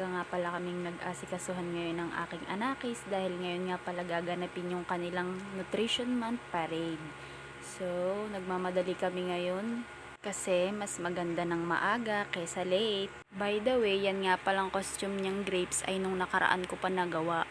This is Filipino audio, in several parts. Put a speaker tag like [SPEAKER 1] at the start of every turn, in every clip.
[SPEAKER 1] maaga nga pala kaming nag-asikasuhan ngayon ng aking anakis dahil ngayon nga pala gaganapin yung kanilang Nutrition Month Parade. So, nagmamadali kami ngayon kasi mas maganda ng maaga kaysa late. By the way, yan nga palang costume niyang grapes ay nung nakaraan ko pa nagawa.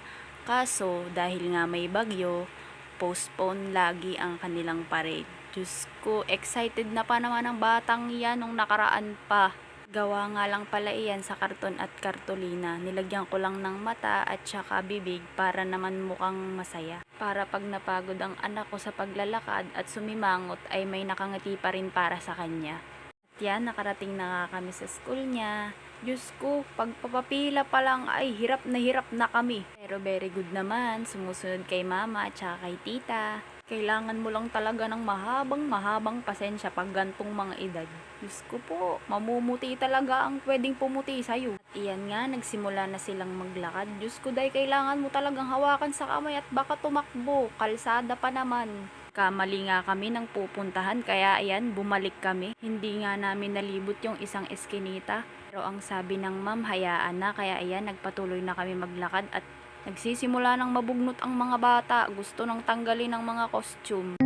[SPEAKER 1] Kaso, dahil nga may bagyo, postpone lagi ang kanilang parade. Diyos ko, excited na pa naman ang batang yan nung nakaraan pa. Gawa nga lang pala iyan sa karton at kartolina. Nilagyan ko lang ng mata at saka bibig para naman mukhang masaya. Para pag napagod ang anak ko sa paglalakad at sumimangot ay may nakangiti pa rin para sa kanya. At yan, nakarating na nga kami sa school niya. Diyos ko, pagpapapila pa lang ay hirap na kami. Pero very good naman, sumusunod kay mama at saka kay tita. Kailangan mo lang talaga ng mahabang pasensya pag gantong mga edad. Diyos ko po, mamumuti talaga ang pwedeng pumuti sa'yo. At iyan nga, nagsimula na silang maglakad. Diyos ko day, kailangan mo talagang hawakan sa kamay at baka tumakbo. Kalsada pa naman. Kamali nga kami ng pupuntahan kaya ayan, bumalik kami. Hindi nga namin nalibot yung isang eskinita. Pero ang sabi ng ma'am, hayaan na. Kaya ayan, nagpatuloy na kami maglakad at nagsisimula ng mabugnot ang mga bata. Gusto nang tanggalin ang mga costume.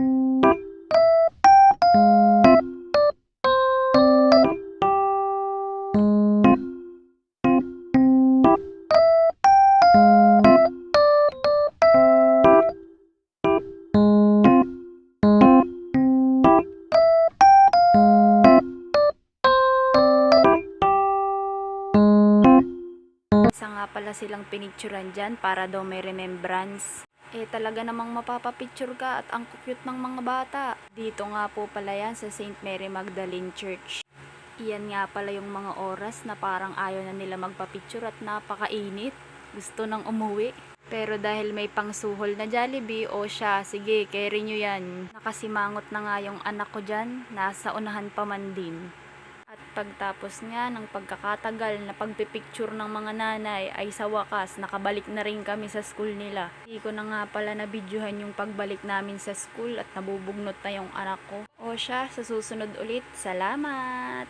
[SPEAKER 1] Isa nga pala silang pinicturan dyan para daw may remembrance. Talaga namang mapapapicture ka at ang cute ng mga bata. Dito nga po pala yan sa St. Mary Magdalene Church. Iyan nga pala yung mga oras na parang ayaw na nila magpapicture at napakainit. Gusto nang umuwi. Pero dahil may pangsuhol na Jollibee, o siya, sige, carry nyo yan. Nakasimangot na nga yung anak ko dyan, nasa unahan pa man din. At pagtapos nga ng pagkakatagal na pagpipicture ng mga nanay ay sa wakas nakabalik na rin kami sa school nila. Hindi ko na nga pala nabidyohan yung pagbalik namin sa school at nabubugnot na yung anak ko. O siya, sa susunod ulit, salamat!